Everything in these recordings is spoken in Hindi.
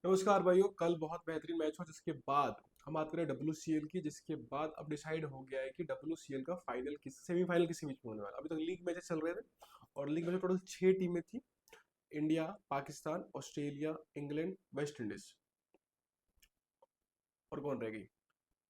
नमस्कार भाइयों। कल बहुत बेहतरीन मैच हुआ जिसके बाद हम बात करें WCL की, जिसके बाद अब डिसाइड हो गया है कि WCL का फाइनल किस सेमीफाइनल किसी बीच में होने वाला। अभी तक लीग मैचेस चल रहे थे और लीग में टोटल 6 टीमें थी। India, Pakistan, Australia, England, West Indies और कौन रह गई?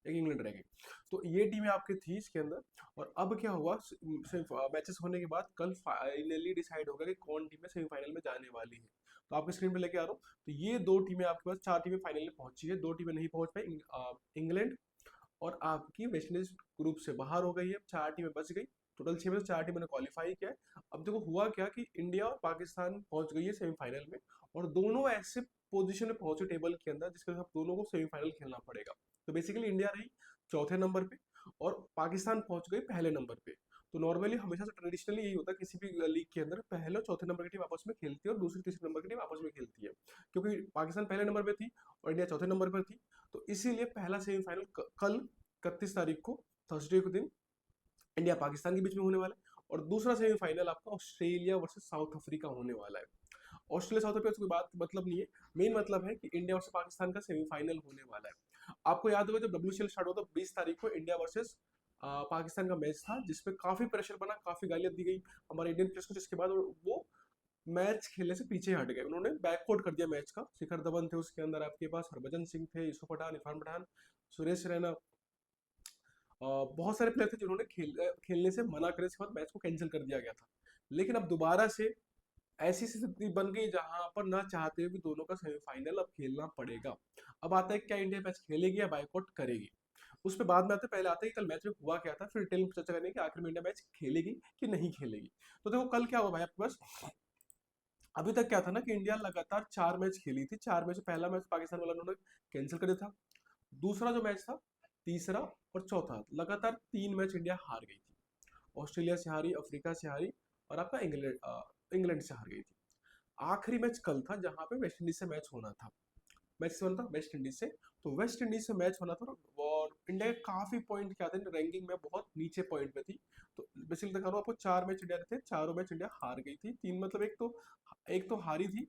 एक इंग्लैंड रह गई। तो ये टीमें आपकी थी इसके अंदर। और अब क्या हुआ, सिर्फ मैचेस होने के बाद कल फाइनली डिसाइड होगा कि कौन टीमें सेमीफाइनल में जाने वाली है। तो आपकी स्क्रीन पे लेके आ रहा हूँ। तो ये दो टीमें आपके पास, 4 टीमें फाइनल में पहुंची है, 2 टीमें नहीं पहुंच पाई। इंग्लैंड और आपकी वेस्ट इंडीज ग्रुप से बाहर हो गई है, 4 टीमें बच गई। टोटल 6 में से 4 टीमों ने क्वालिफाई किया है। अब देखो हुआ क्या कि इंडिया और पाकिस्तान पहुंच गई है सेमीफाइनल में, और दोनों ऐसे पोजीशन में पहुंचे टेबल के अंदर जिसके साथ दोनों को सेमीफाइनल खेलना पड़ेगा। तो बेसिकली इंडिया रही चौथे नंबर पे और पाकिस्तान पहुंच गई पहले नंबर पे। तो नॉर्मली हमेशा से ट्रेडिशनली यही होता है, किसी भी लीग के अंदर पहले और चौथे नंबर की टीम आपस में खेलती है और दूसरी तीसरे नंबर की टीम आपस में खेलती है। क्योंकि पाकिस्तान पहले नंबर पे थी और इंडिया चौथे नंबर पर थी, तो इसीलिए पहला सेमीफाइनल कल 31 तारीख को, थर्सडे के दिन, इंडिया पाकिस्तान के बीच में होने वाला है। और दूसरा सेमीफाइनल आपका ऑस्ट्रेलिया वर्सेस साउथ अफ्रीका होने वाला है। ऑस्ट्रेलिया साउथ अफ्रीका से कोई बात मतलब नहीं है। मेन मतलब है कि इंडिया वर्सेस पाकिस्तान का सेमीफाइनल होने वाला है। आपको याद होगा जब WCL स्टार्ट हुआ था 20 तारीख को इंडिया वर्सेस पाकिस्तान का मैच था, जिसपे काफी प्रेशर बना, काफी गालियां दी गई हमारे इंडियन प्लेयर्स को, जिसके बाद वो मैच खेलने से पीछे हट गए। उन्होंने बैकआउट कर दिया मैच का। शिखर धवन थे उसके अंदर, आपके पास हरभजन सिंह थे, यूसुफ पठान, इरफान पठान, सुरेश रैना, बहुत सारे प्लेयर थे जिन्होंने खेलने से मना करे, इसके बाद मैच को कैंसिल कर दिया गया था। लेकिन अब दोबारा से ऐसी स्थिति बन गई जहां पर ना चाहते हुए भी दोनों का सेमीफाइनल अब खेलना पड़ेगा। अब आता है क्या इंडिया मैच खेलेगी या बाइकआउट करेगी, उस पर बाद में आते हैं। पहले आते हैं कि कल मैच में हुआ क्या था, फिर डिटेल में चर्चा करेंगे कि आखिर में इंडिया मैच खेलेगी कि नहीं खेलेगी। तो देखो कल क्या हुआ भाई आपके पास। अभी तक क्या था ना कि इंडिया लगातार 4 मैच खेली थी। 4 मैच, पहला मैच पाकिस्तान वाला उन्होंने कैंसिल कर दिया था। दूसरा जो मैच था, तीसरा और चौथा, लगातार 3 मैच इंडिया हार गई थी। ऑस्ट्रेलिया से हारी, अफ्रीका से हारी और आपका इंग्लैंड से हार गई थी। आखिरी मैच कल था जहां पे वेस्ट इंडीज से मैच होना था। मैच से होना था वेस्ट इंडीज से। तो वेस्ट इंडीज से मैच होना था और इंडिया के काफी पॉइंट क्या थे, रैंकिंग में बहुत नीचे पॉइंट पे थी। तो बेसिकली दिखा रहा हूँ आपको, 4 मैच इंडिया थे, चारों मैच इंडिया हार गई थी। तीन मतलब एक तो हारी थी,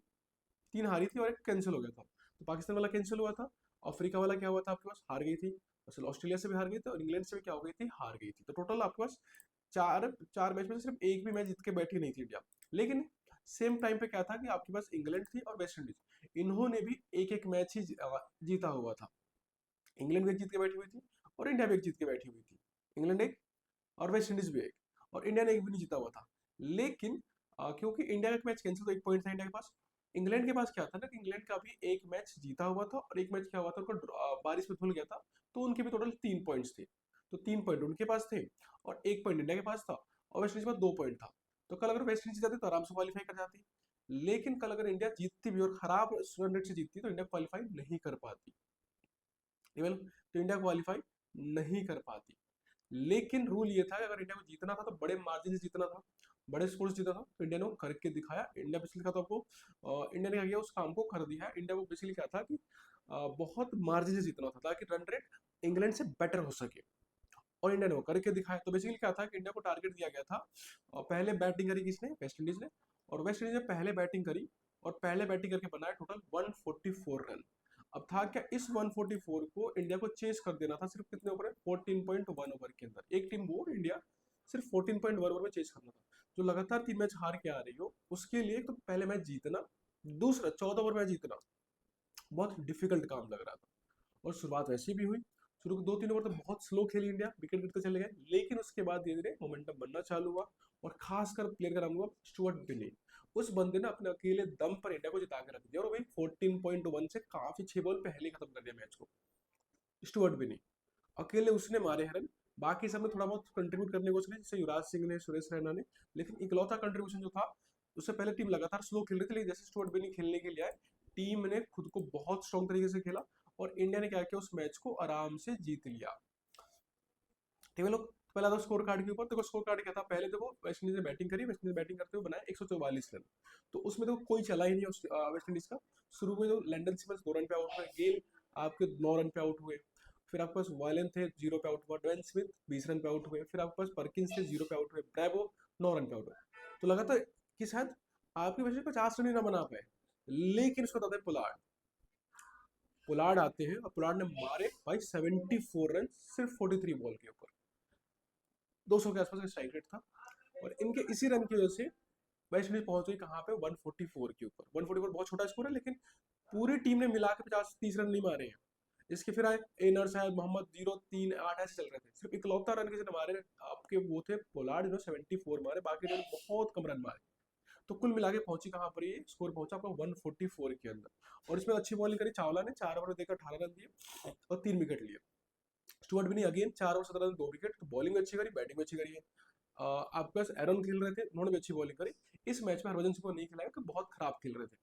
3 हारी थी और एक कैंसिल हो गया था। तो पाकिस्तान वाला कैंसिल हुआ था। अफ्रीका वाला क्या हुआ था आपके पास, हार गई थी। असल ऑस्ट्रेलिया से भी हार गई थी और इंग्लैंड से भी क्या हो गई थी, हार गई थी। तो टोटल आपके पास चार चार मैच में से सिर्फ एक भी मैच जीत के बैठी नहीं थी इंडिया। लेकिन सेम टाइम पे क्या था कि आपके पास इंग्लैंड थी और वेस्ट इंडीज, इन्होंने भी एक एक मैच ही जीता हुआ था। इंग्लैंड भी एक जीत के बैठी हुई थी और इंडिया भी एक जीत के बैठी हुई थी। इंग्लैंड एक और वेस्ट इंडीज भी एक, और इंडिया ने एक भी नहीं जीता हुआ था। लेकिन क्योंकि इंडिया का मैच कैंसिल, तो एक पॉइंट था इंडिया के पास। इंग्लैंड के पास क्या था ना कि इंग्लैंड का भी एक मैच जीता हुआ था और एक मैच क्या हुआ था, उनको बारिश में धुल गया था। तो उनके भी टोटल 3 पॉइंट्स थे। तो 3 पॉइंट उनके पास थे और एक पॉइंट इंडिया के पास था, और वेस्ट इंडीज के पास 2 पॉइंट था। तो कल अगर वेस्ट इंडीज जीतती तो आराम से क्वालिफाई कर जाती। लेकिन कल अगर इंडिया जीतती भी और खराब रन रेट से जीतती तो इंडिया क्वालिफाई नहीं कर पाती। केवल तो इंडिया क्वालिफाई नहीं कर पाती। लेकिन रूल ये था कि अगर इंडिया को जीतना था तो बड़े मार्जिन से जीतना था, बड़े स्कोर से जीतना था। तो इंडिया ने वो करके दिखाया। इंडिया बेसिकली का तो आपको इंडिया ने क्या किया, उस काम को कर दिया है। इंडिया को बेसिकली क्या था कि बहुत मार्जिन से जीतना था ताकि रन रेट इंग्लैंड से बेटर हो सके, और इंडिया ने वो करके दिखाया। तो बेसिकली क्या था कि इंडिया को टारगेट दिया गया था। पहले बैटिंग करी किसने, वेस्ट इंडीज ने। और वेस्ट इंडीज ने पहले बैटिंग करी और पहले बैटिंग करके बनाया टोटल 144 रन। अब था क्या, इस 144 को इंडिया को चेस कर देना था सिर्फ कितने ओवर है, 14.1 ओवर के अंदर। एक टीम वो, इंडिया सिर्फ 14.1 ओवर में चेस करना था। जो लगातार 3 मैच हार के आ रही हो उसके लिए तो पहले मैच जीतना, दूसरा 14 ओवर मैच जीतना बहुत डिफिकल्ट काम लग रहा था। और शुरुआत वैसी भी हुई। शुरू के 2-3 ओवर तो बहुत स्लो खेली इंडिया, विकेट गिरते चले गए। लेकिन उसके बाद धीरे धीरे मोमेंटम बनना चालू हुआ। और खासकर प्लेयर का नाम हुआ स्टुअर्ट बिनी। उस बंदे ने अपने अकेले दम पर इंडिया को जिता के रख दिया, और वही 14.1 से काफी 6 बॉल पहले खत्म कर दिया मैच को। स्टुअर्ट बिनी अकेले उसने मारे हैं रन। बाकी सब ने थोड़ा बहुत कंट्रीब्यूट करने की कोशिश की, जैसे युवराज सिंह ने, सुरेश रैना ने। लेकिन इकलौता कंट्रीब्यूशन जो था, उससे पहले टीम लगातार स्लो खेल रही थी, लेकिन जैसे स्टुअर्ट बिनी खेलने के लिए आए, टीम ने खुद को बहुत स्ट्रॉन्ग तरीके से खेला और इंडिया ने क्या किया, उस मैच को आराम से जीत लिया। ठीक है लोग। पहला तो स्कोर कार्ड के ऊपर देखो, स्कोर कार्ड क्या था। पहले देखो वेस्ट इंडीज ने बैटिंग करी, वेस्ट इंडीज बैटिंग करते हुए बनाया 144 रन। तो उसमें देखो कोई चला ही नहीं वेस्ट इंडीज का। शुरू में जो लैंडन सिमंस 2 रन पे आउट हुए, गेल आपके 9 रन पे आउट हुए। फिर आपके पास वायलन थे, 0 पे आउट हुआ। डवेन स्मिथ 20 रन पे आउट हुए। फिर आपके पास परकिंस थे, 0 पे आउट हुए। ब्रैवो 9 रन पे आउट हुए। तो लगा था कि शायद आपकी वजह से 50 रन ही ना बना पाए। लेकिन उसको बताते पुलाड पोलार्ड आते हैं और पोलार्ड ने मारे भाई 74 रन सिर्फ 43 बॉल के ऊपर, 200 के आसपास का स्ट्राइक रेट था। और इनके इसी रन की वजह से वेस्ट इंडीज पहुंच गई कहाँ पे, 144 के ऊपर। 144 बहुत छोटा स्कोर है, लेकिन पूरी टीम ने मिला के 50-30 रन नहीं मारे हैं। इसके फिर आए एनर शायद मोहम्मद 0-3-8 ऐसे चल रहे थे, सिर्फ इकलौता रन किसी ने मारे आपके वो थे पोलार्ड, जो 74 मारे, बाकी ने बहुत कम रन मारे। तो कुल मिला के पहुंची कहाँ पर, ये स्कोर पहुंचा आपका 144 के अंदर। और इसमें अच्छी बॉलिंग करी चावला ने, 4 ओवर देकर 18 रन दिए और 3 विकेट लिए। स्टुअर्ट बिनी अगेन 4 ओवर 17 रन 2 विकेट। तो बॉलिंग अच्छी करी, बैटिंग भी अच्छी करी है। आपके पास एरन खेल रहे थे, उन्होंने भी अच्छी बॉलिंग करी। इस मैच में हरभजन सिंह को नहीं खिलाया क्योंकि बहुत खराब खेल रहे थे।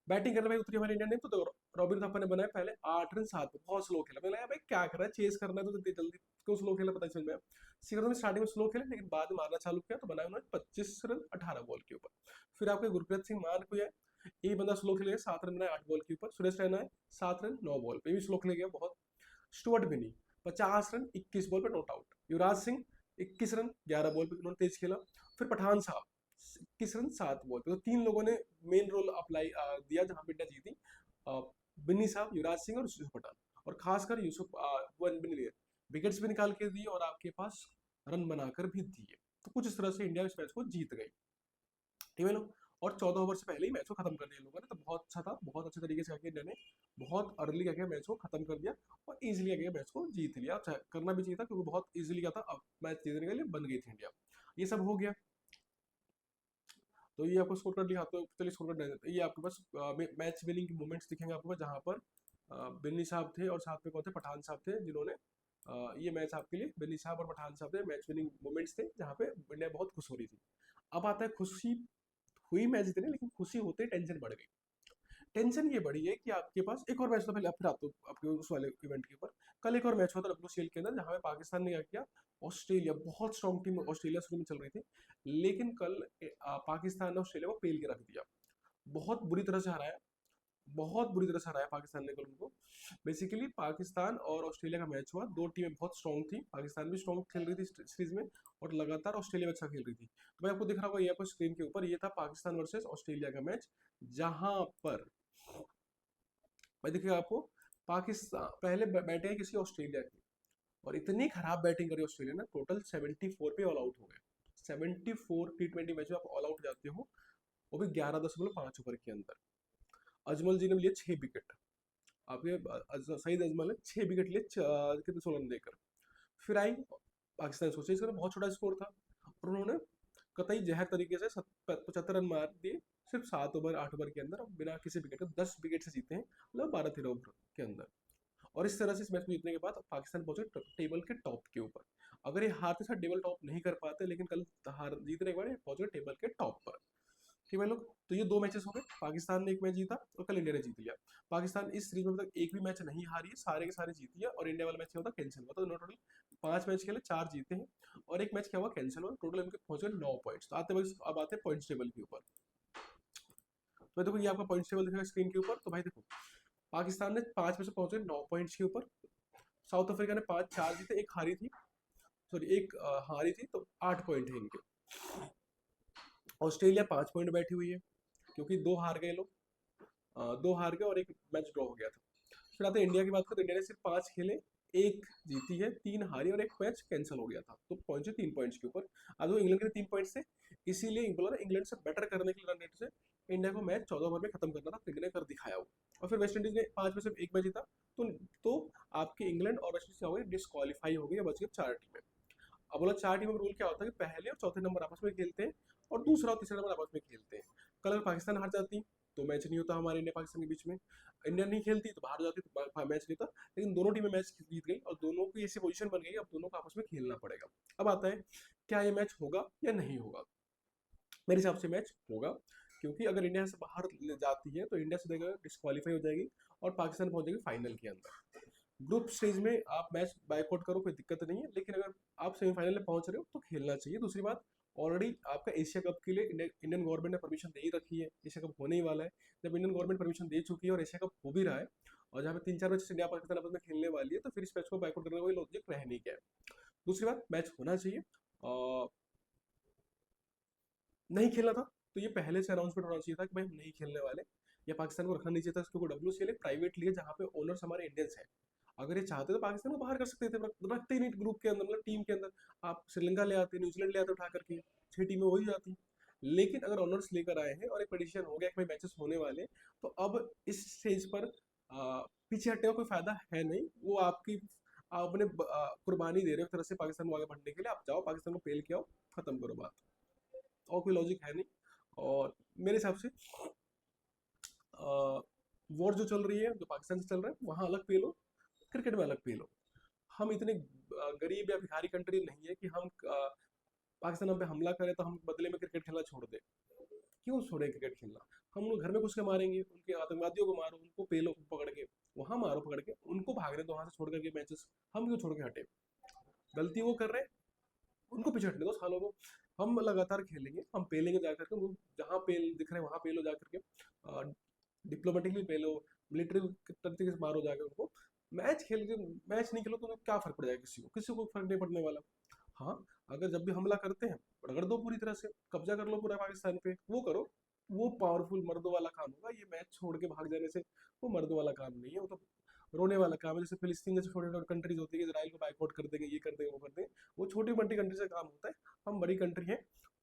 बैटिंग करने में उतरी हमारी इंडियन टीम, तो रॉबिन थापा ने बनाया पहले 8 रन 7 पे, बहुत स्लो खेला। मैंने लगा भाई क्या कर रहा है, चेस करना है तो जल्दी जल्दी क्यों स्लो खेला, पता नहीं समझ में आया। शिखर धवन स्टार्टिंग में स्लो खेले, लेकिन बाद में मारना चालू किया तो बनाया उन्होंने 25 रन 18 बॉल के ऊपर। फिर आपके गुरप्रीत सिंह मान को है, एक बंदा स्लो खेलेगा, 7 रन बनाए 8 बॉल के ऊपर। सुरेश रैना है 7 रन 9 बॉल पे, भी स्लो खेले गया बहुत। स्टुअर्ट बिनी 50 रन 21 बॉल पे not out. Yuvraj Singh 21 run 11 ball पे, उन्होंने तेज खेला। फिर पठान साहब 21 रन 7 बॉल पे। तो 3 लोगों ने मेन रोल अप्लाई दिया जहां पे इंडिया जीती। बिन्नी साहब, युवराज सिंह और यूसुफ पठान। और खासकर यूसुफ वन बिन विकेट्स भी निकाल के दिए और आपके पास रन बनाकर भी दिए। तो कुछ इस तरह से इंडिया इस मैच को जीत गई, ठीक है लोग। और 14 ओवर से पहले ही मैच को खत्म कर दिया लोगों ने, तो बहुत अच्छा था, बहुत अच्छे तरीके से आके इंडिया ने बहुत अर्ली आके मैच को खत्म कर दिया और इजीली आके मैच को जीत लिया। अच्छा, करना भी चाहिए था क्योंकि बहुत इजीली क्या था, अब मैच जीतने के लिए बन गई थी इंडिया। ये सब हो गया, तो ये आपको स्कोर कार्ड दिखाते हो, चलिए स्कोर कार्ड। ये आपके पास मैच विनिंग मोमेंट्स दिखेंगे आपके पास, जहाँ पर बिन्नी साहब थे और साथ में कौन थे, पठान साहब थे, जिन्होंने ये मैच आपके लिए, बिन्नी साहब और पठान साहब थे मैच विनिंग मोमेंट्स थे, जहाँ पे इंडिया बहुत खुश हो रही थी। अब आता है खुशी, हुई मैच जीतने, लेकिन खुशी होते ही टेंशन बढ़ गई। टेंशन ये बढ़ी है कि आपके पास एक और मैच था, पहले फिर आप तो आपके उस वाले इवेंट के ऊपर। कल एक और मैच हुआ था WCL के अंदर, जहाँ पे पाकिस्तान ने क्या किया, ऑस्ट्रेलिया, बहुत स्ट्रॉन्ग टीम ऑस्ट्रेलिया शुरू में चल रही थी, लेकिन कल पाकिस्तान ने ऑस्ट्रेलिया को पेल के रख दिया, बहुत बुरी तरह से हराया, बहुत बुरी तरह से हराया पाकिस्तान ने कल उनको। बेसिकली पाकिस्तान और ऑस्ट्रेलिया का मैच हुआ, दो टीमें बहुत स्ट्रॉन्ग थी, पाकिस्तान भी स्ट्रॉन्ग खेल रही थी सीरीज में और लगातार ऑस्ट्रेलिया भी अच्छा खेल रही थी। तो भाई आपको दिख रहा होगा ये आपको स्क्रीन के ऊपर, ये था पाकिस्तान वर्सेस ऑस्ट्रेलिया का मैच, जहां पर भाई देखिएगा आपको, पाकिस्तान पहले बैटिंग किसी ऑस्ट्रेलिया की, और इतनी खराब बैटिंग करी ऑस्ट्रेलिया ने, टोटल 74 पे ऑल आउट हो गए। 74 T20 मैच में आप ऑल आउट जाते हो, वो भी 11.5 ओवर के अंदर। अजमल जी ने लिए 6 विकेट, आपके सईद अजमल ने 6 विकेट लिए कितने 16 रन देकर। फिर आई पाकिस्तान, सोचे इसका बहुत छोटा स्कोर था, और उन्होंने कतई जहर तरीके से 75 रन मार दिए सिर्फ 7 ओवर 8 ओवर के अंदर, बिना किसी विकेट के 10 विकेट से जीते हैं, मतलब 12-13 ओवर के अंदर। और इस तरह से इस मैच में जीतने के बाद पाकिस्तान पहुंचे टेबल के टॉप के ऊपर। अगर ये हारते साथ टेबल टॉप नहीं कर पाते, लेकिन कल हार जीतने के बाद ये पहुंच गए टेबल के टॉप पर, ठीक है लोग। तो ये 2 मैचेस हो गए, पाकिस्तान ने एक मैच जीता और कल इंडिया ने जीत लिया। पाकिस्तान इस सीरीज में तक एक भी मैच नहीं हारी है, सारे के सारे जीती है, और इंडिया वाला मैच क्या होता कैंसिल हुआ। तो टोटल 5 मैच खेले, 4 जीते हैं और एक मैच क्या हुआ कैंसिल हुआ, टोटल इनके पहुंच गए 9 पॉइंट्स। तो आते वक्त अब आते हैं पॉइंट्स टेबल के ऊपर। तो देखो ये आपका पॉइंट्स टेबल दिखेगा स्क्रीन के ऊपर। तो भाई देखो, पाकिस्तान ने 5 में से पहुंचे 9 पॉइंट्स के ऊपर, साउथ अफ्रीका ने 4 जीते, एक हारी थी, सॉरी एक हारी थी, तो 8 पॉइंट है इनके। ऑस्ट्रेलिया 5 पॉइंट बैठी हुई है, क्योंकि 2 हार गए लोग, 2 हार गए और एक मैच ड्रॉ हो गया था। फिर आते हैं इंडिया की बात करें, तो इंडिया ने सिर्फ 5 खेले, एक जीती है, 3 हारी और एक मैच कैंसिल हो गया था, तो पहुंचे 3 पॉइंट्स के ऊपर। अब वो इंग्लैंड के 3 पॉइंट्स थे, इसीलिए बोला ना इंग्लैंड से बेटर करने के लिए रन रेट से इंडिया को मैच 14 ओवर में खत्म करना था, तो इंडिया ने कर दिखाया वो। और फिर वेस्ट इंडीज ने 5 में से एक मैच जीता, तो आपके इंग्लैंड और वेस्ट इंडीज क्या हो गई, डिस्क्वालीफाई हो गई, बच गई 4 टीमें। अब बोला 4 टीमों में रूल क्या होता है कि पहले और चौथे नंबर आपस में खेलते हैं और दूसरा और तीसरा नंबर आपस में खेलते हैं। कल अगर पाकिस्तान हार जाती तो मैच नहीं होता हमारे इंडिया पाकिस्तान के बीच में, इंडिया नहीं खेलती तो बाहर जाती तो मैच नहीं होता, लेकिन दोनों टीमें मैच जीत गई और दोनों की ऐसी पोजीशन बन गई, अब दोनों को आपस में खेलना पड़ेगा। अब आता है क्या ये मैच होगा या नहीं होगा। मेरे हिसाब से मैच होगा, क्योंकि अगर इंडिया से बाहर जाती है तो इंडिया से डिस्क्वालीफाई हो जाएगी और पाकिस्तान पहुंच जाएगी फाइनल के अंदर। ग्रुप स्टेज में आप मैच बाइकआउट करो, कोई दिक्कत नहीं है, लेकिन अगर आप सेमीफाइनल में पहुंच रहे हो तो खेलना चाहिए। दूसरी बात, ऑलरेडी आपका एशिया कप के लिए इंडियन गवर्नमेंट ने परमिशन दे ही रखी है, एशिया कप होने ही वाला है। जब इंडियन गवर्नमेंट परमिशन दे चुकी है और एशिया कप हो भी रहा है, और जहाँ पे 3-4 मैच इंडिया पाकिस्तान आपस में खेलने वाली है, तो फिर इस मैच को बाइकआउट करने का कोई लॉजिक रह नहीं गया है। दूसरी बात, मैच होना चाहिए, नहीं खेलना था तो ये पहले से अनाउंसमेंट होना चाहिए था कि भाई हम नहीं खेलने वाले, या पाकिस्तान को रखना नहीं चाहिए था, उसको WCL एक प्राइवेट लीग है जहाँ पे ओनर्स हमारे इंडियंस हैं। अगर ये चाहते तो पाकिस्तान को बाहर कर सकते थे, रखते ही नहीं ग्रुप के अंदर, मतलब टीम के अंदर। आप श्रीलंका ले आते, न्यूजीलैंड ले आते उठा करके, 6 टीमें हो ही जाती। लेकिन अगर ऑनर्स लेकर आए हैं और एक पिटिशन हो गया कि भाई मैचेस होने वाले हैं, तो अब इस स्टेज पर पीछे हटने का कोई फायदा है नहीं। वो आपकी आपने कुर्बानी दे रहे हो एक तरह से पाकिस्तान को आगे बढ़ने के लिए। आप जाओ पाकिस्तान को पेल के आओ, खत्म करो बात, और कोई लॉजिक है नहीं। और मेरे हिसाब से वॉर जो चल रही है, जो पाकिस्तान से चल रहा है, वहाँ अलग पे लो, क्रिकेट में अलग पे लो। हम इतने गरीब या भिखारी कंट्री नहीं है कि हम पाकिस्तान हम पे हमला करे तो हम बदले में क्रिकेट खेलना छोड़ दे। क्यों छोड़े क्रिकेट खेलना? हम लोग घर में घुस के मारेंगे, उनके आतंकवादियों को मारो, उनको पेलो पकड़ के, वहां मारो पकड़ के, उनको भागने दो वहां से छोड़ करके मैचेस। हम क्यों छोड़ के हटे? गलती वो कर रहे हैं, उनको पीछे हटने दो सालों को। हम लगातार खेलेंगे, हम पेलेंगे जाकर के, वो जहाँ पेल दिख रहे हैं वहां पेलो जाकर के, डिप्लोमेटिकली पेलो, मिलिट्री तरीके से मारो जाकर उनको। मैच खेल के, मैच नहीं खेलो तो क्या फर्क पड़ जाएगा? किसी को फर्क नहीं पड़ने वाला। हाँ, अगर जब भी हमला करते हैं, रगड़ दो पूरी तरह से, कब्जा कर लो पूरा पाकिस्तान पे, वो करो। वो पावरफुल मर्दों वाला काम होगा। ये मैच छोड़ के भाग जाने से वो मर्दों वाला काम नहीं है, वो तो रोने वाला काम है। जैसे फिलिस्तीन जैसे छोटे छोटे कंट्रीज होती है, इसराइल को बाइकआउट कर देंगे, ये कर देंगे, वो कर देंगे, वो छोटी मोटी कंट्री से काम होता है। हम बड़ी कंट्री है,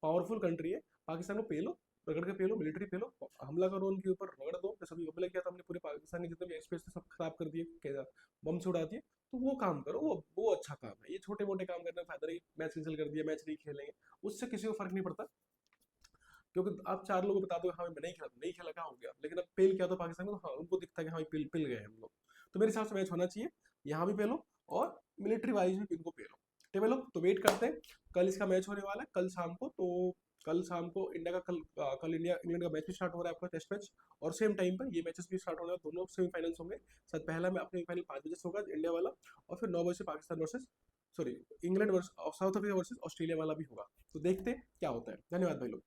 पावरफुल कंट्री है। पाकिस्तान को पेलो, रगड़ के पेलो, मिलिट्री पेलो, हमला करो उनके ऊपर, रगड़ दो। जैसे अभी हमला किया था हमने, पूरे पाकिस्तान के जितने भी एयरस्पेस थे सब खराब कर दिए, बम से उड़ा दिए। तो वो काम करो, वो अच्छा काम है। ये छोटे मोटे काम करने में फायदा नहीं। मैच कैंसिल कर दिया, मैच नहीं खेलेंगे, उससे किसी को फर्क नहीं पड़ता। क्योंकि आप 4 लोगों को बता दो हाँ मैं नहीं खेला, नहीं खेला क्या हो गया, लेकिन अब पेल किया तो पाकिस्तान को, तो हाँ उनको दिखता है कि हाँ पिल पिल गए हम लोग। तो मेरे हिसाब से मैच होना चाहिए, यहाँ भी पेलो और मिलिट्री वाइज भी इनको पेलो। ठीक है लोग, तो वेट करते हैं। कल इसका मैच होने वाला है, कल शाम को। तो कल शाम को इंडिया का कल इंडिया इंग्लैंड का मैच भी स्टार्ट हो रहा है, आपका टेस्ट मैच। और सेम टाइम पर ये मैचेस भी स्टार्ट हो रहे हैं, दोनों सेमीफाइनल्स होंगे। शायद पहला में अपने फाइनल 5 बजे से होगा इंडिया वाला, और फिर 9 बजे से Pakistan versus, sorry, England versus south Africa versus Australia वाला भी होगा। तो देखते हैं क्या होता है। धन्यवाद भाई लोग।